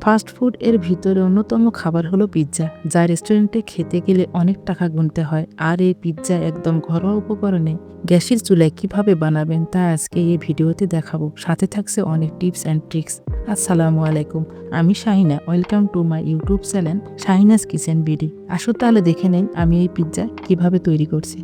Fast food এর ভিতরে অন্যতম খাবার হলো পিৎজা, যা রেস্টুরেন্টে খেতে গেলে অনেক টাকা গুনতে হয়। আর এই পিৎজা একদম ঘরোয়া উপকরণে গ্যাসের চুলায় কিভাবে বানাবেন তা আজকে এই ভিডিওতে দেখাবো। সাথে থাকছে অনেক টিপস অ্যান্ড ট্রিক্স। আসসালামু আলাইকুম, আমি Shahina. Welcome to my YouTube channel Shahina's kitchen BD. আসো তাহলে দেখে নেন আমি এই পিৎজা কিভাবে তৈরি করছি।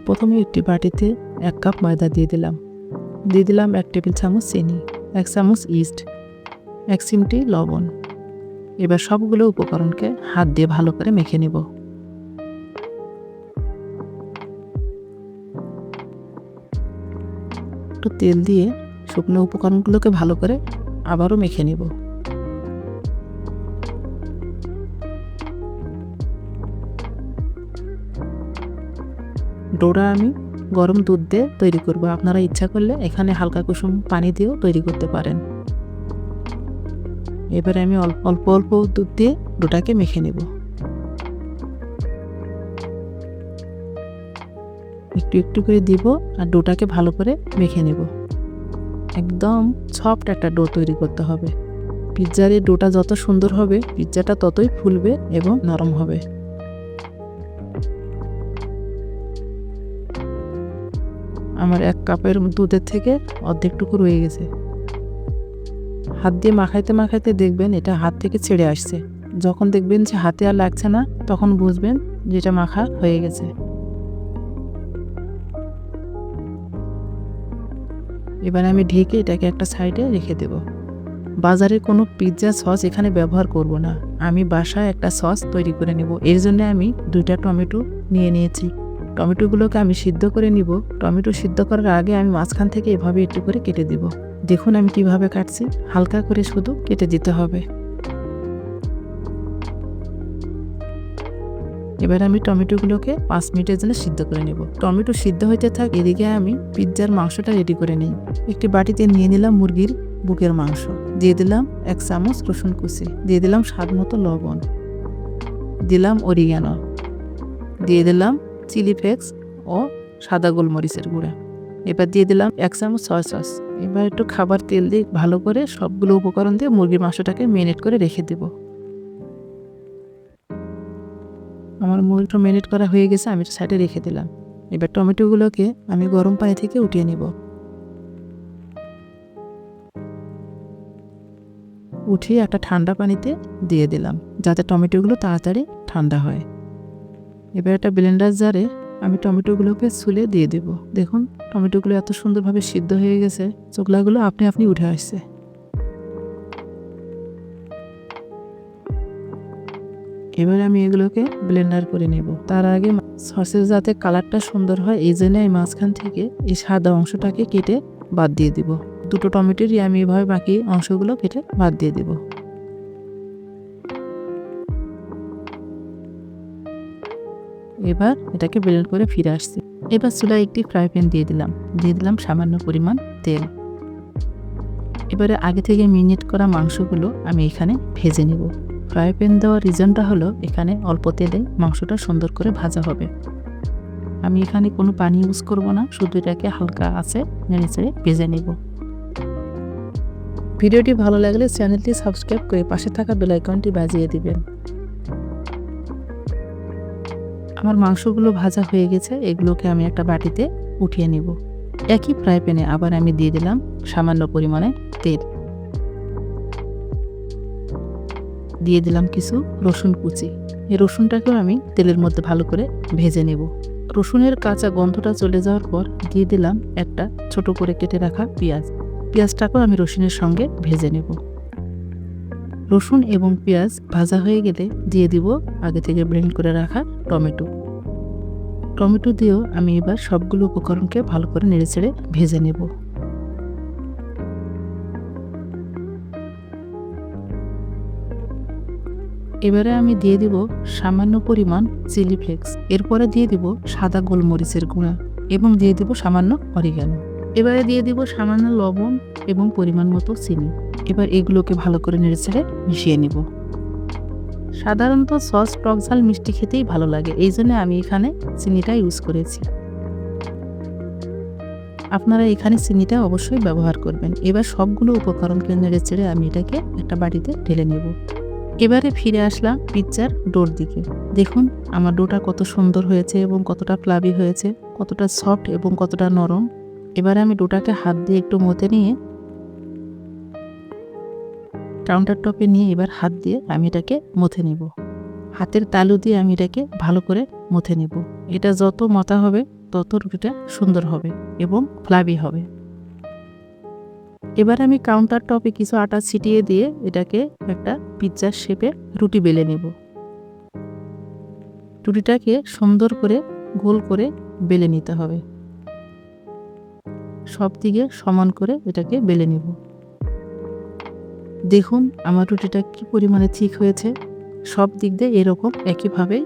প্রথমে একটি বাটিতে 1 কাপ ময়দা দিয়ে দিলাম 1 টেবিল চামচ চিনি, 1 চামচ ইস্ট, 1 চিমটি লবণ। এবার সবগুলো উপকরণকে হাত দিয়ে ভালো করে মেখে নেব। একটু তেল দিয়ে শুকনো উপকরণগুলোকে ভালো করে আবারও মেখে নেব। ডোটা আমি গরম দুধ দিয়ে তৈরি করব। আপনারা ইচ্ছা করলে এখানে হালকা কুসুম পানি দিয়েও তৈরি করতে পারেন। এবারে আমি অল্প অল্প দুধ দিয়ে ডোটাকে মেখে নেব। একটু একটু করে দিব আর ডোটাকে ভালো করে মেখে নেব। একদম সফট একটা ডো তৈরি করতে হবে। পিৎজার এই ডোটা যত সুন্দর হবে পিৎজাটা ততই ফুলবে এবং নরম হবে। আমার 1 কাপের দুধের থেকে অর্ধেকটুকু রয়ে গেছে। হাত দিয়ে মাখাইতে মাখাইতে দেখবেন এটা হাত থেকে ছেড়ে আসছে। যখন দেখবেন যে হাতে আর লাগছে না তখন বুঝবেন যে এটা মাখা হয়ে গেছে। এবার আমি ঢেকে এটাকে একটা সাইডে রেখে দেব। বাজারে কোনো পিৎজা সস এখানে ব্যবহার করব না, আমি বাসায় একটা সস তৈরি করে নেব। এর জন্য আমি 2টা টমেটো নিয়ে নিয়েছি। টমেটোগুলোকে আমি সিদ্ধ করে নিব। টমেটো সিদ্ধ করার আগে আমি মাঝখান থেকে এভাবে একটু করে কেটে দেব। দেখুন আমি কিভাবে কাটছি, হালকা করে শুধু কেটে দিতে হবে। এবার আমি টমেটোগুলোকে 5 মিনিটের জন্য সিদ্ধ করে নেব। টমেটো সিদ্ধ হইতে থাক, এদিকে আমি পিৎজার মাংসটা রেডি করে নিই। একটি বাটিতে নিয়ে নিলাম মুরগির বুকের মাংস, দিয়ে দিলাম 1 চামচ রসুন কুচি, দিয়ে দিলাম স্বাদ মতো লবণ, দিলাম অরিগানো, দিয়ে দিলাম চিলি ফ্লেক্স ও সাদা গোলমরিচের গুঁড়া। এবার দিয়ে দিলাম 1 চামচ সয়া সস। এবার একটু খাবার তেল দিয়ে ভালো করে সবগুলো উপকরণ দিয়ে মুরগির মাংসটাকে ম্যারিনেট করে রেখে দেব। আমার মুরগিটা ম্যারিনেট করা হয়ে গেছে, আমি সাইডে রেখে দিলাম। এবার টমেটোগুলোকে আমি গরম পানি থেকে উঠিয়ে নিব। উঠিয়ে একটা ঠান্ডা পানিতে দিয়ে দিলাম যাতে টমেটোগুলো তাড়াতাড়ি ঠান্ডা হয়। এবার একটা ব্লেন্ডার জারে আমি টমেটোগুলোকে ছুলে দিয়ে দেব। দেখুন টমেটোগুলো এত সুন্দরভাবে সিদ্ধ হয়ে গেছে, চোখলাগুলো আপনি আপনি উঠে আসছে। এবার আমি এগুলোকে ব্লেন্ডার করে নেব। তার আগে সসের যাতে কালারটা সুন্দর হয় এই জন্য এই মাঝখান থেকে এই সাদা অংশটাকে কেটে বাদ দিয়ে দিব। 2টো টমেটোরই আমি এভাবে বাকি অংশগুলো কেটে বাদ দিয়ে দেব। এবার এটাকে ব্লেন্ড করে ফিরে আসছি। এবার চুলায় একটি ফ্রাই প্যান দিয়ে দিলাম সামান্য পরিমাণ তেল। এবারে আগে থেকে ম্যারিনেট করা মাংসগুলো আমি এখানে ভেজে নেব। ফ্রাই প্যান দেওয়ার রিজনটা হলো এখানে অল্প তেলে মাংসটা সুন্দর করে ভাজা হবে। আমি এখানে কোনো পানি ইউজ করব না, শুধু এটাকে হালকা আছে নেড়ে ভেজে নেব। ভিডিওটি ভালো লাগলে চ্যানেলটি সাবস্ক্রাইব করে পাশে থাকা বেল আইকনটি বাজিয়ে দিবেন। আমার মাংসগুলো ভাজা হয়ে গেছে, এগুলোকে আমি একটা বাটিতে উঠিয়ে নেব। একই ফ্রাই প্যানে আবার আমি দিয়ে দিলাম সামান্য পরিমাণে তেল, দিয়ে দিলাম কিছু রসুন কুচি। এই রসুনটাকেও আমি তেলের মধ্যে ভালো করে ভেজে নেব। রসুনের কাঁচা গন্ধটা চলে যাওয়ার পর দিয়ে দিলাম একটা ছোট করে কেটে রাখা পেঁয়াজ। পেঁয়াজটাকেও আমি রসুনের সঙ্গে ভেজে নেব। রসুন এবং পেঁয়াজ ভাজা হয়ে গেলে দিয়ে দিব আগে থেকে ব্লেন্ড করে রাখা টমেটো দিয়েও আমি এবার সবগুলো উপকরণকে ভালো করে নেড়েচেড়ে ভেজে নেব। এবারে আমি দিয়ে দিব সামান্য পরিমাণ চিলি ফ্লেক্স, এরপরে দিয়ে দিব সাদা গোলমরিচের গুঁড়া এবং দিয়ে দিব সামান্য অরিগানো। এবারে দিয়ে দিব সামান্য লবণ এবং পরিমাণ মতো চিনি। এবার এগুলোকে ভালো করে নেড়েচেড়ে মিশিয়ে নেব। সাধারণত সস টক ঝাল মিষ্টি খেতেই ভালো লাগে, এই জন্য আমি এখানে চিনিটা ইউজ করেছি। আপনারা এখানে চিনিটা অবশ্যই ব্যবহার করবেন। এবার সবগুলো উপকরণকে নেড়ে চেড়ে আমি এটাকে একটা বাটিতে ঢেলে নেব। এবারে ফিরে আসলাম পিৎজার ডোর দিকে। দেখুন আমার ডোটা কত সুন্দর হয়েছে এবং কতটা ফ্লাফি হয়েছে, কতটা সফট এবং কতটা নরম। এবারে আমি ডোটাকে হাত দিয়ে একটু মথে নিয়ে কাউন্টার টপে নিয়ে এবার হাত দিয়ে আমি এটাকে মথে নেব। হাতের তালু দিয়ে আমি এটাকে ভালো করে মথে নেব। এটা যত মথা হবে তত রুটিটা সুন্দর হবে এবং ফ্লাফি হবে। এবার আমি কাউন্টার টপে কিছু আটা ছিটিয়ে দিয়ে এটাকে একটা পিৎজার শেপে রুটি বেলে নেব। রুটিটাকে সুন্দর করে গোল করে বেলে নিতে হবে। সব দিকে সমান করে এটাকে বেলে নেব। দেখুন আমার রুটিটা কি পরিমাণে ঠিক হয়েছে। সব দিক দিয়ে এরকম একইভাবে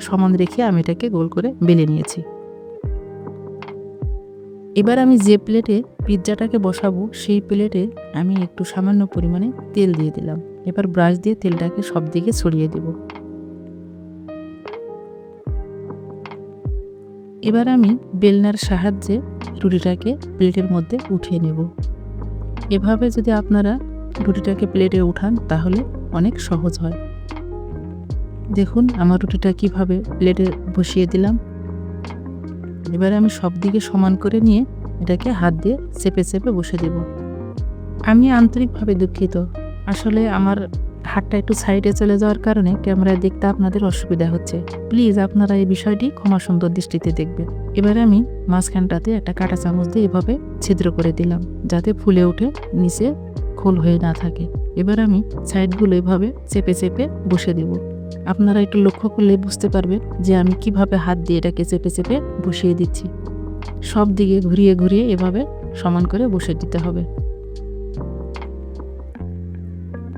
সমান রেখে আমি এটাকে গোল করে বেলে নিয়েছি। এবার আমি যে প্লেটে পিৎজাটাকে বসাবো সেই প্লেটে আমি একটু সামান্য পরিমাণে তেল দিয়ে দিলাম। এবার ব্রাশ দিয়ে তেলটাকে সব দিকে ছড়িয়ে দেব। এবার আমি বেলনার সাহায্যে রুটিটাকে প্লেটের মধ্যে উঠিয়ে নেব। এভাবে যদি আপনারা রুটিটাকে প্লেটে উঠান তাহলে অনেক সহজ হয়। দেখুন আমার রুটিটা কিভাবে প্লেটে বসিয়ে দিলাম। এবারে আমি সব দিকে সমান করে নিয়ে এটাকে হাত দিয়ে চেপে চেপে বসে দেব। আমি আন্তরিকভাবে দুঃখিত, আসলে আমার হাতটা একটু সাইডে চলে যাওয়ার কারণে ক্যামেরায় দেখতে আপনাদের অসুবিধা হচ্ছে। প্লিজ আপনারা এই বিষয়টি ক্ষমা সুন্দর দৃষ্টিতে দেখবেন। এবারে আমি মাঝখানটাতে একটা কাঁটা চামচ দিয়ে এভাবে ছিদ্র করে দিলাম যাতে ফুলে উঠে নিচে খোল হয়ে না থাকে। এবার আমি সাইডগুলো এভাবে চেপে চেপে বসে দেব। আপনারা একটু লক্ষ্য করলে বুঝতে পারবেন যে আমি কিভাবে হাত দিয়ে এটাকে চেপে চেপে বসিয়ে দিচ্ছি। সব দিকে ঘুরিয়ে ঘুরিয়ে এভাবে সমান করে বসে দিতে হবে।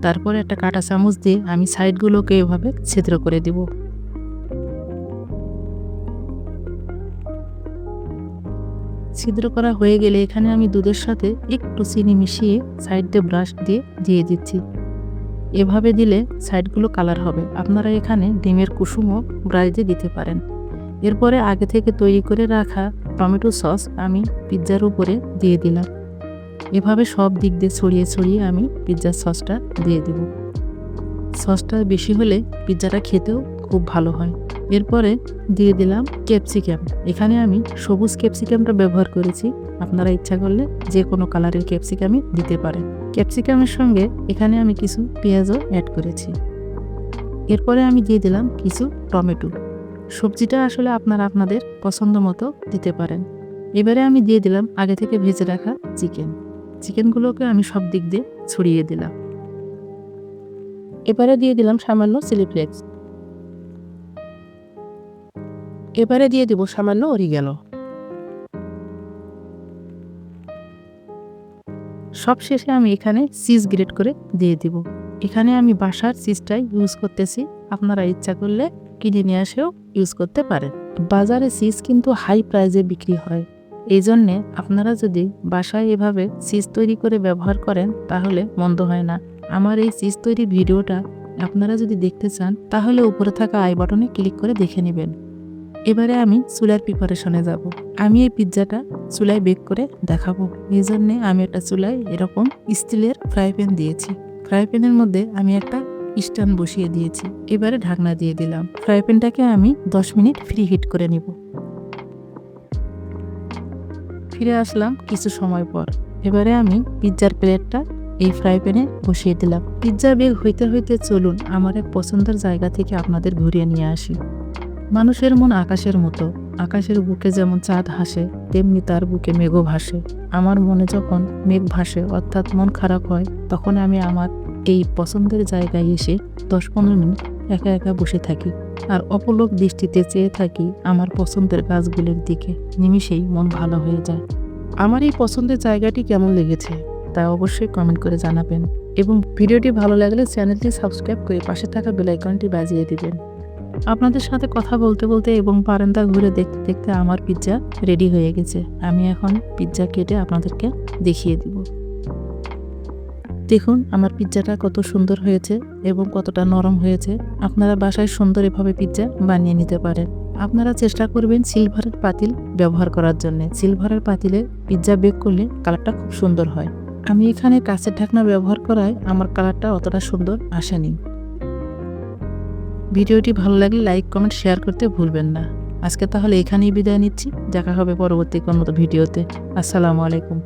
তারপরে একটা কাঁটা চামচ দিয়ে আমি সাইডগুলোকে এভাবে ছিদ্র করে দেব। ছিদ্র করা হয়ে গেলে এখানে আমি দুধের সাথে একটু চিনি মিশিয়ে সাইড দিয়ে ব্রাশ দিয়ে দিচ্ছি। এভাবে দিলে সাইডগুলো কালার হবে। আপনারা এখানে ডিমের কুসুমও ব্রাশ দিয়ে দিতে পারেন। এরপরে আগে থেকে তৈরি করে রাখা টমেটো সস আমি পিৎজার উপরে দিয়ে দিলাম। এভাবে সব দিক দিয়ে ছড়িয়ে ছড়িয়ে আমি পিৎজার সসটা দিয়ে দেব। সসটা বেশি হলে পিৎজাটা খেতেও খুব ভালো হয়। এরপরে দিয়ে দিলাম ক্যাপসিকাম। এখানে আমি সবুজ ক্যাপসিকামটা ব্যবহার করেছি। আপনারা ইচ্ছা করলে যে কোনো কালারের ক্যাপসিকামই দিতে পারেন। ক্যাপসিকামের সঙ্গে এখানে আমি কিছু পেঁয়াজও অ্যাড করেছি। এরপরে আমি দিয়ে দিলাম কিছু টমেটো। সবজিটা আসলে আপনারা আপনাদের পছন্দ মতো দিতে পারেন। এবারে আমি দিয়ে দিলাম আগে থেকে ভেজে রাখা চিকেনগুলোকে আমি সব দিক দিয়ে ছড়িয়ে দিলাম। এবারে দিয়ে দিলাম সামান্য চিলি ফ্লেক্স। এবারে দিয়ে দেব সামান্য অরিগ্যানো। সব শেষে আমি এখানে চিজ গ্রেট করে দিয়ে দিব। এখানে আমি বাসার চিজটাই ইউজ করতেছি। আপনারা ইচ্ছা করলে কিনে নিয়ে এসেও ইউজ করতে পারেন। বাজারে চিজ কিন্তু হাই প্রাইসে বিক্রি হয়। এই জন্যে আপনারা যদি বাসায় এভাবে চিজ তৈরি করে ব্যবহার করেন তাহলে মন্দ হয় না। আমার এই চিজ তৈরির ভিডিওটা আপনারা যদি দেখতে চান তাহলে উপরে থাকা আই বাটনে ক্লিক করে দেখে নেবেন। এবারে আমি চুলার প্রিপারেশনে যাব। আমি এই পিৎজাটা চুলায় বেক করে দেখাবো। এই জন্যে আমি একটা চুলায় এরকম স্টিলের ফ্রাই প্যান দিয়েছি। ফ্রাই প্যানের মধ্যে আমি একটা স্ট্যান্ড বসিয়ে দিয়েছি। এবারে ঢাকনা দিয়ে দিলাম। ফ্রাই প্যানটাকে আমি 10 মিনিট ফ্রি হিট করে নিব। ফিরে আসলাম কিছু সময় পর। এবারে আমি পিৎজার প্লেটটা এই ফ্রাই প্যানে বসিয়ে দিলাম। পিৎজা বেক হইতে হইতে চলুন আমার এক পছন্দের জায়গা থেকে আপনাদের ঘুরিয়ে নিয়ে আসি। মানুষের মন আকাশের মতো। আকাশের বুকে যেমন চাঁদ হাসে তেমনি তার বুকে মেঘও ভাসে। আমার মনে যখন মেঘ ভাসে অর্থাৎ মন খারাপ হয় তখন আমি আমার এই পছন্দের জায়গায় এসে 10-15 মিনিট একা একা বসে থাকি আর অপলক দৃষ্টিতে চেয়ে থাকি আমার পছন্দের গাছগুলির দিকে। নিমিষেই মন ভালো হয়ে যায়। আমার এই পছন্দের জায়গাটি কেমন লেগেছে তা অবশ্যই কমেন্ট করে জানাবেন এবং ভিডিওটি ভালো লাগলে চ্যানেলটি সাবস্ক্রাইব করে পাশে থাকা বেল আইকনটি বাজিয়ে দিবেন। আপনাদের সাথে কথা বলতে বলতে এবং বারান্দা ঘুরে দেখতে দেখতে আমার পিৎজা রেডি হয়ে গেছে। আমি এখন পিৎজা কেটে আপনাদেরকে দেখিয়ে দিব। দেখুন আমার পিৎজাটা কত সুন্দর হয়েছে এবং কতটা নরম হয়েছে। আপনারা বাসায় সুন্দর এভাবে পিৎজা বানিয়ে নিতে পারেন। আপনারা চেষ্টা করবেন সিলভারের পাতিল ব্যবহার করার জন্য। সিলভারের পাতিলে পিৎজা বেক করলে কালারটা খুব সুন্দর হয়। আমি এখানে কাঁচের ঢাকনা ব্যবহার করায় আমার কালারটা অতটা সুন্দর আসেনি। ভিডিওটি ভালো লাগলে লাইক, কমেন্ট, শেয়ার করতে ভুলবেন না। আজকে তাহলে এখানেই বিদায় নিচ্ছি। দেখা হবে পরবর্তী কোনো ভিডিওতে। আসসালামু আলাইকুম।